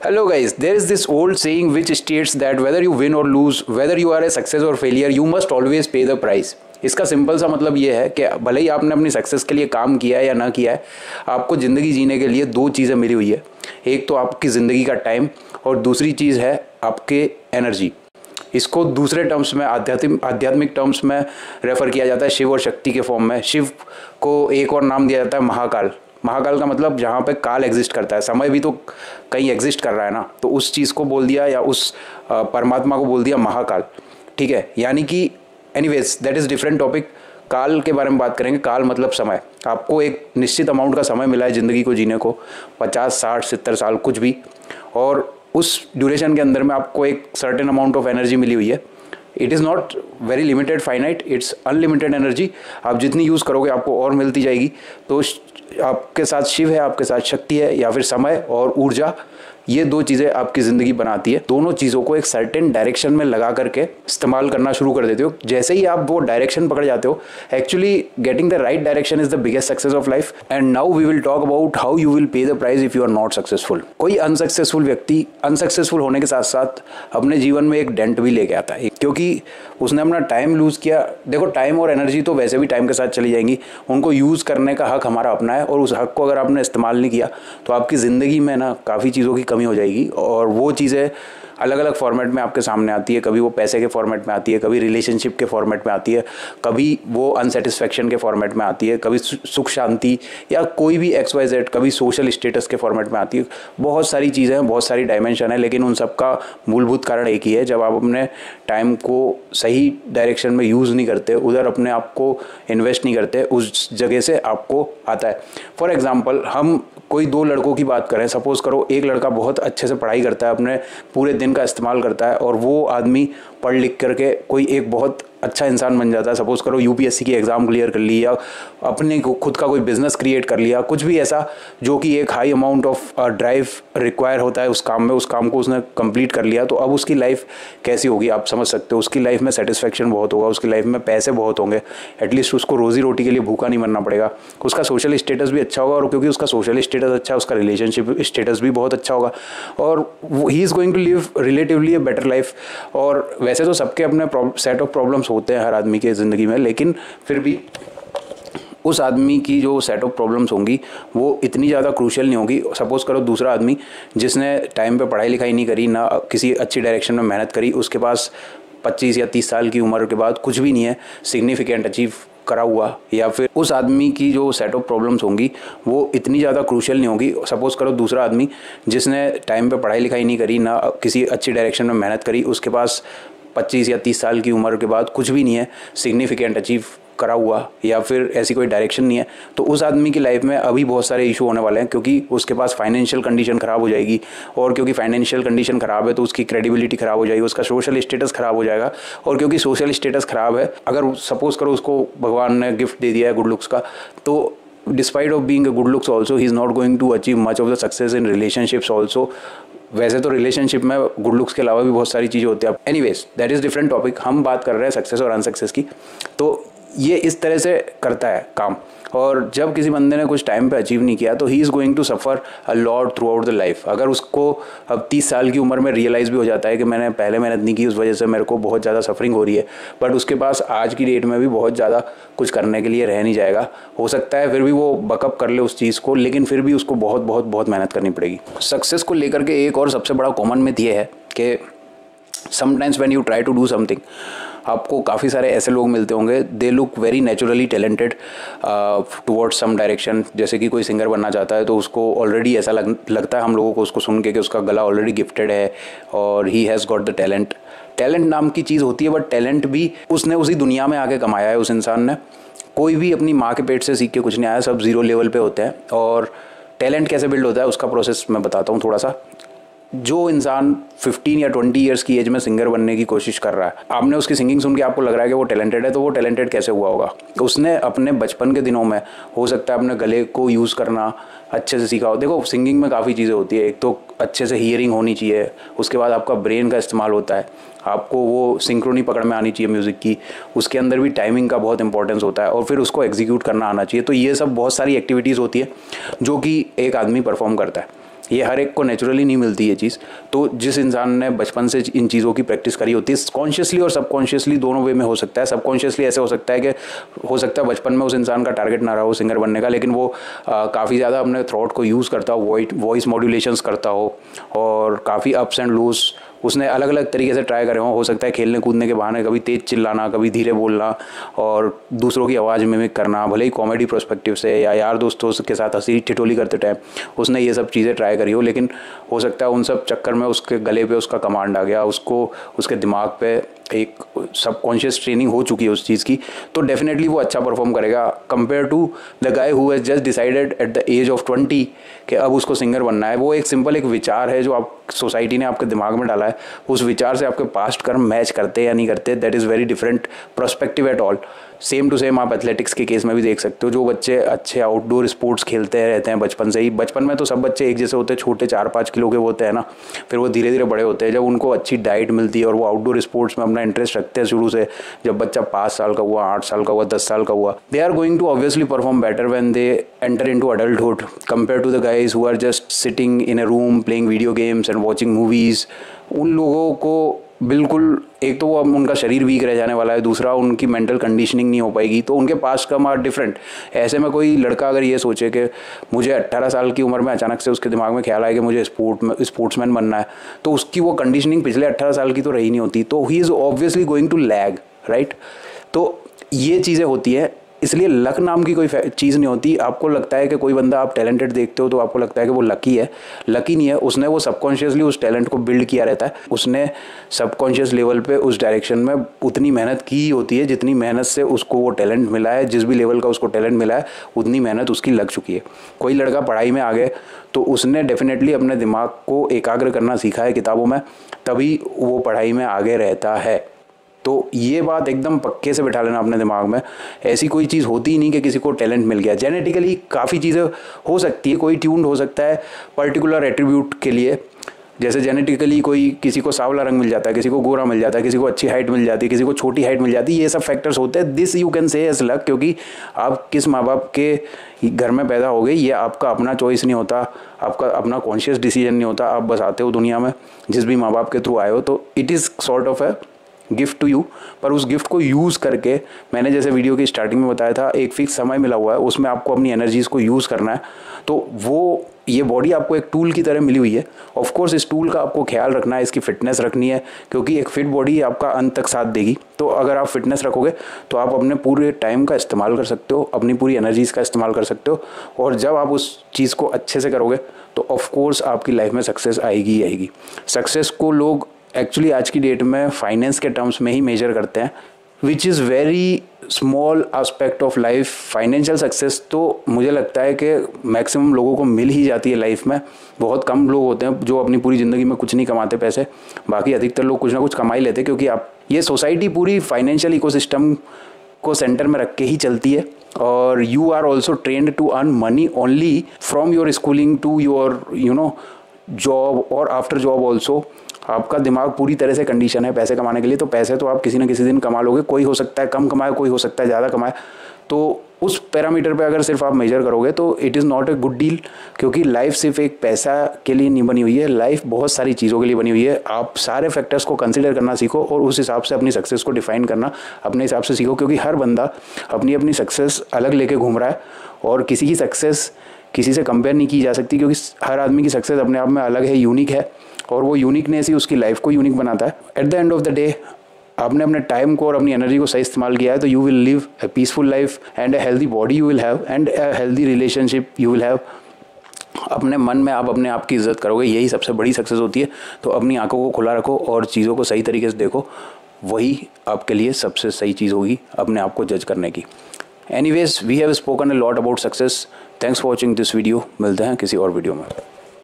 Hello guys, there is this old saying which states that whether you win or lose, whether you are a success or failure, you must always pay the price. इसका simple सा मतलब ये है कि भले ही आपने अपनी success के लिए काम किया है या ना किया है, आपको ज़िंदगी जीने के लिए दो चीज़ें मिली हुई है। एक तो आपकी ज़िंदगी का टाइम और दूसरी चीज़ है आपके एनर्जी। इसको दूसरे टर्म्स में आध्यात्मिक टर्म्स में रेफ़र किया जाता है शिव और शक्ति के फॉर्म में। शिव को एक और नाम दिया जाता है महाकाल। महाकाल का मतलब जहाँ पे काल एग्जिस्ट करता है, समय भी तो कहीं एग्जिस्ट कर रहा है ना, तो उस चीज़ को बोल दिया या उस परमात्मा को बोल दिया महाकाल। ठीक है, यानी कि anyways that is different topic. काल के बारे में बात करेंगे। काल मतलब समय। आपको एक निश्चित अमाउंट का समय मिला है ज़िंदगी को जीने को, 50, 60, 70 साल कुछ भी, और उस ड्यूरेशन के अंदर में आपको एक सर्टेन अमाउंट ऑफ एनर्जी मिली हुई है। It is not very limited finite, it's unlimited energy. आप जितनी यूज़ करोगे आपको और मिलती जाएगी। तो आपके साथ शिव है, आपके साथ शक्ति है, या फिर समय और ऊर्जा, ये दो चीज़ें आपकी ज़िंदगी बनाती है। दोनों चीज़ों को एक सर्टेन डायरेक्शन में लगा करके इस्तेमाल करना शुरू कर देते हो। जैसे ही आप वो डायरेक्शन पकड़ जाते हो, actually getting the right direction is the biggest success of life. And now we will talk about how you will pay the price if you are not successful. कोई अनसक्सेसफुल व्यक्ति अनसक्सेसफुल होने के साथ साथ अपने जीवन में एक डेंट भी लेके आता है, क्योंकि उसने अपना टाइम लूज़ किया। देखो, टाइम और एनर्जी तो वैसे भी टाइम के साथ चली जाएंगी, उनको यूज़ करने का हक हमारा अपना है, और उस हक को अगर आपने इस्तेमाल नहीं किया तो आपकी ज़िंदगी में ना काफ़ी चीज़ों की कमी हो जाएगी। और वो चीज़ें अलग अलग फॉर्मेट में आपके सामने आती है। कभी वो पैसे के फॉर्मेट में आती है, कभी रिलेशनशिप के फॉर्मेट में आती है, कभी वो अनसेटिस्फैक्शन के फॉर्मेट में आती है, कभी सुख शांति या कोई भी XYZ, कभी सोशल स्टेटस के फॉर्मेट में आती है। बहुत सारी चीज़ें हैं, बहुत सारी डायमेंशन है, लेकिन उन सब का मूलभूत कारण एक ही है। जब आप अपने टाइम को सही डायरेक्शन में यूज़ नहीं करते, उधर अपने आप को इन्वेस्ट नहीं करते, उस जगह से आपको आता है। फॉर एग्ज़ाम्पल, हम कोई दो लड़कों की बात करें। सपोज़ करो एक लड़का बहुत अच्छे से पढ़ाई करता है, अपने पूरे दिन का इस्तेमाल करता है, और वो आदमी पढ़ लिख करके कोई एक बहुत अच्छा इंसान बन जाता है। सपोज़ करो UPSC की एग्ज़ाम क्लियर कर ली, या अपने खुद का कोई बिज़नेस क्रिएट कर लिया, कुछ भी ऐसा जो कि एक high amount of drive require होता है उस काम में, उस काम को उसने कंप्लीट कर लिया। तो अब उसकी लाइफ कैसी होगी आप समझ सकते हो। उसकी लाइफ में सेटिस्फैक्शन बहुत होगा, उसकी लाइफ में पैसे बहुत होंगे, एटलीस्ट उसको रोज़ी रोटी के लिए भूखा नहीं मरना पड़ेगा। उसका सोशल स्टेटस भी अच्छा होगा, और क्योंकि उसका सोशल स्टेटस अच्छा है, उसका रिलेशनशिप स्टेटस भी बहुत अच्छा होगा, और he is going to live relatively a better life. और वैसे तो सबके अपने सेट ऑफ प्रॉब्लम्स होते हैं हर आदमी के ज़िंदगी में, लेकिन फिर भी उस आदमी की जो सेट ऑफ प्रॉब्लम्स होंगी वो इतनी ज़्यादा क्रूशियल नहीं होगी। सपोज़ करो दूसरा आदमी जिसने टाइम पे पढ़ाई लिखाई नहीं करी, ना किसी अच्छी डायरेक्शन में मेहनत करी, उसके पास 25 या 30 साल की उम्र के बाद कुछ भी नहीं है सिग्निफिकेंट अचीव करा हुआ, या फिर उस आदमी की जो सेट ऑफ प्रॉब्लम्स होंगी वो इतनी ज़्यादा क्रूशियल नहीं होगी। सपोज़ करो दूसरा आदमी जिसने टाइम पे पढ़ाई लिखाई नहीं करी, ना किसी अच्छी डायरेक्शन में मेहनत करी, उसके पास 25 या 30 साल की उम्र के बाद कुछ भी नहीं है सिग्निफिकेंट अचीव करा हुआ, या फिर ऐसी कोई डायरेक्शन नहीं है, तो उस आदमी की लाइफ में अभी बहुत सारे इशू होने वाले हैं, क्योंकि उसके पास फाइनेंशियल कंडीशन ख़राब हो जाएगी, और क्योंकि फाइनेंशियल कंडीशन ख़राब है तो उसकी क्रेडिबिलिटी ख़राब हो जाएगी, उसका सोशल स्टेटस ख़राब हो जाएगा, और क्योंकि सोशल स्टेटस ख़राब है, अगर सपोज़ करो उसको भगवान ने गिफ्ट दे दिया है गुड लुक्स का, तो despite of being a good looks also he is not going to achieve much of the success in relationships also. वैसे तो रिलेशनशिप में गुड लुक्स के अलावा भी बहुत सारी चीज़ें होती हैं। Anyways that is different topic. हम बात कर रहे हैं सक्सेस और अनसक्सेस की। तो ये इस तरह से करता है काम, और जब किसी बंदे ने कुछ टाइम पे अचीव नहीं किया तो he is going to suffer a lot throughout the life. अगर उसको अब 30 साल की उम्र में रियलाइज़ भी हो जाता है कि मैंने पहले मेहनत नहीं की, उस वजह से मेरे को बहुत ज़्यादा सफरिंग हो रही है, बट उसके पास आज की डेट में भी बहुत ज़्यादा कुछ करने के लिए रह नहीं जाएगा। हो सकता है फिर भी वो बकअप कर ले उस चीज़ को, लेकिन फिर भी उसको बहुत बहुत बहुत मेहनत करनी पड़ेगी। सक्सेस को लेकर के एक और सबसे बड़ा कॉमन मिथ ये है कि sometimes when you try to do something, आपको काफ़ी सारे ऐसे लोग मिलते होंगे, they look very naturally talented towards some direction. जैसे कि कोई सिंगर बनना चाहता है तो उसको ऑलरेडी ऐसा लगता है हम लोगों को उसको सुन के कि उसका गला ऑलरेडी गिफ्टेड है और he has got the talent. Talent नाम की चीज़ होती है, बट टैलेंट भी उसने उसी दुनिया में आके कमाया है उस इंसान ने। कोई भी अपनी माँ के पेट से सीख के कुछ नहीं आया, सब ज़ीरो लेवल पे होते हैं। और टैलेंट कैसे बिल्ड होता है उसका प्रोसेस मैं बताता हूँ थोड़ा सा। जो इंसान 15 या 20 ईयर्स की एज में सिंगर बनने की कोशिश कर रहा है, आपने उसकी सिंगिंग सुन के आपको लग रहा है कि वो टैलेंटेड है, तो वो टैलेंटेड कैसे हुआ होगा? उसने अपने बचपन के दिनों में हो सकता है अपने गले को यूज़ करना अच्छे से सीखा हो। देखो, सिंगिंग में काफ़ी चीज़ें होती है। एक तो अच्छे से हियरिंग होनी चाहिए, उसके बाद आपका ब्रेन का इस्तेमाल होता है, आपको वो सिंक्रोनी पकड़ में आनी चाहिए म्यूज़िक की, उसके अंदर भी टाइमिंग का बहुत इंपॉर्टेंस होता है, और फिर उसको एग्जीक्यूट करना आना चाहिए। तो ये सब बहुत सारी एक्टिविटीज़ होती है जो कि एक आदमी परफॉर्म करता है। ये हर एक को नेचुरली नहीं मिलती ये चीज़। तो जिस इंसान ने बचपन से इन चीज़ों की प्रैक्टिस करी होती है, कॉन्शियसली और सबकॉन्शियसली दोनों वे में हो सकता है। सबकॉन्शियसली ऐसे हो सकता है कि हो सकता है बचपन में उस इंसान का टारगेट ना रहा हो सिंगर बनने का, लेकिन वो काफ़ी ज़्यादा अपने थ्रोट को यूज़ करता हो, वॉइस मॉड्यूलेशंस करता हो और काफ़ी अप्स एंड लूज उसने अलग अलग तरीके से ट्राई करे हो सकता है खेलने कूदने के बहाने कभी तेज़ चिल्लाना, कभी धीरे बोलना और दूसरों की आवाज़ मिमिक करना, भले ही कॉमेडी पर्सपेक्टिव से या यार दोस्तों के साथ हंसी ठिठोली करते टाइम उसने ये सब चीज़ें ट्राई करी हो। लेकिन हो सकता है उन सब चक्कर में उसके गले पे उसका कमांड आ गया, उसको उसके दिमाग पे एक सबकॉन्शियस ट्रेनिंग हो चुकी है उस चीज़ की, तो डेफिनेटली वो अच्छा परफॉर्म करेगा compare to the guy who has just decided at the age of 20 कि अब उसको सिंगर बनना है। वो एक सिंपल एक विचार है जो आप सोसाइटी ने आपके दिमाग में डाला है, उस विचार से आपके पास्ट कर्म मैच करते या नहीं करते, that is very different perspective at all. Same to same आप एथलेटिक्स के केस में भी देख सकते हो, जो बच्चे अच्छे आउटडोर स्पोर्ट्स खेलते रहते हैं बचपन से ही, बचपन में तो सब बच्चे एक जैसे होते हैं, छोटे 4-5 किलो के होते हैं ना, फिर वो धीरे धीरे बड़े होते हैं, जब उनको अच्छी डाइट मिलती है और वो आउटडोर स्पोर्ट्स में अपना इंटरेस्ट रखते हैं शुरू से, जब बच्चा 5 साल का हुआ, 8 साल का हुआ, 10 साल का हुआ, they are going to obviously perform better when they enter into adulthood compare to the guys who are just sitting in a room playing video games and watching movies. उन लोगों को बिल्कुल, एक तो वो अब उनका शरीर वीक रह जाने वाला है, दूसरा उनकी मेंटल कंडीशनिंग नहीं हो पाएगी, तो उनके पास कम आर डिफरेंट। ऐसे में कोई लड़का अगर ये सोचे कि मुझे 18 साल की उम्र में अचानक से उसके दिमाग में ख्याल आए कि मुझे स्पोर्ट्समैन बनना है, तो उसकी वो कंडीशनिंग पिछले 18 साल की तो रही नहीं होती, तो he is obviously going to lag, right. तो ये चीज़ें होती हैं, इसलिए लक नाम की कोई चीज़ नहीं होती। आपको लगता है कि कोई बंदा आप टैलेंटेड देखते हो तो आपको लगता है कि वो लकी है, लकी नहीं है, उसने वो सबकॉन्शियसली उस टैलेंट को बिल्ड किया रहता है, उसने सबकॉन्शियस लेवल पे उस डायरेक्शन में उतनी मेहनत की होती है जितनी मेहनत से उसको वो टैलेंट मिला है, जिस भी लेवल का उसको टैलेंट मिला है उतनी मेहनत उसकी लग चुकी है। कोई लड़का पढ़ाई में आ गए तो उसने डेफिनेटली अपने दिमाग को एकाग्र करना सीखा है किताबों में, तभी वो पढ़ाई में आगे रहता है। तो ये बात एकदम पक्के से बिठा लेना अपने दिमाग में, ऐसी कोई चीज़ होती ही नहीं कि किसी को टैलेंट मिल गया। जेनेटिकली काफ़ी चीज़ें हो सकती है, कोई ट्यून्ड हो सकता है पर्टिकुलर एट्रीब्यूट के लिए, जैसे जेनेटिकली कोई किसी को सांवला रंग मिल जाता है, किसी को गोरा मिल जाता है, किसी को अच्छी हाइट मिल जाती है, किसी को छोटी हाइट मिल जाती है, ये सब फैक्टर्स होते हैं। This you can say as luck, क्योंकि आप किस माँ बाप के घर में पैदा हो गए ये आपका अपना चॉइस नहीं होता, आपका अपना कॉन्शियस डिसीजन नहीं होता, आप बस आते हो दुनिया में जिस भी माँ बाप के थ्रू आए हो, तो इट इज़ सॉर्ट ऑफ है गिफ्ट टू यू। पर उस गिफ्ट को यूज़ करके, मैंने जैसे वीडियो की स्टार्टिंग में बताया था, एक फिक्स समय मिला हुआ है, उसमें आपको अपनी एनर्जीज़ को यूज़ करना है। तो वो ये बॉडी आपको एक टूल की तरह मिली हुई है। ऑफ कोर्स इस टूल का आपको ख्याल रखना है, इसकी फिटनेस रखनी है, क्योंकि एक फिट बॉडी आपका अंत तक साथ देगी। तो अगर आप फिटनेस रखोगे तो आप अपने पूरे टाइम का इस्तेमाल कर सकते हो, अपनी पूरी एनर्जीज़ का इस्तेमाल कर सकते हो, और जब आप उस चीज़ को अच्छे से करोगे तो ऑफ कोर्स आपकी लाइफ में सक्सेस आएगी ही आएगी। सक्सेस को लोग एक्चुअली आज की डेट में फाइनेंस के टर्म्स में ही मेजर करते हैं, which is very small aspect of life. Financial success तो मुझे लगता है कि मैक्सिमम लोगों को मिल ही जाती है लाइफ में। बहुत कम लोग होते हैं जो अपनी पूरी ज़िंदगी में कुछ नहीं कमाते पैसे, बाकी अधिकतर लोग कुछ ना कुछ कमा ही लेते, क्योंकि आप ये सोसाइटी पूरी फाइनेंशियल इकोसिस्टम को सेंटर में रख के ही चलती है। और you are also trained to earn money only from your schooling to your job और आफ्टर जॉब ऑल्सो। आपका दिमाग पूरी तरह से कंडीशन है पैसे कमाने के लिए, तो पैसे तो आप किसी न किसी दिन कमा लोगे। कोई हो सकता है कम कमाए, कोई हो सकता है ज़्यादा कमाए, तो उस पैरामीटर पे अगर सिर्फ आप मेजर करोगे तो it is not a good deal, क्योंकि लाइफ सिर्फ एक पैसा के लिए नहीं बनी हुई है, लाइफ बहुत सारी चीज़ों के लिए बनी हुई है। आप सारे फैक्टर्स को कंसिडर करना सीखो और उस हिसाब से अपनी सक्सेस को डिफाइन करना अपने हिसाब से सीखो, क्योंकि हर बंदा अपनी अपनी सक्सेस अलग लेके घूम रहा है और किसी की सक्सेस किसी से कंपेयर नहीं की जा सकती, क्योंकि हर आदमी की सक्सेस अपने आप में अलग है, यूनिक है, और वो यूनिकनेस ही उसकी लाइफ को यूनिक बनाता है। At the end of the day आपने अपने टाइम को और अपनी एनर्जी को सही इस्तेमाल किया है तो you will live A peaceful life and a healthy body you will have and a healthy relationship you will have. अपने मन में आप अपने आप की इज्जत करोगे, यही सबसे बड़ी सक्सेस होती है। तो अपनी आंखों को खुला रखो और चीज़ों को सही तरीके से देखो, वही आपके लिए सबसे सही चीज़ होगी अपने आप को जज करने की। Anyways, we have spoken a lot about success. Thanks for watching this video. मिलते हैं किसी और वीडियो में।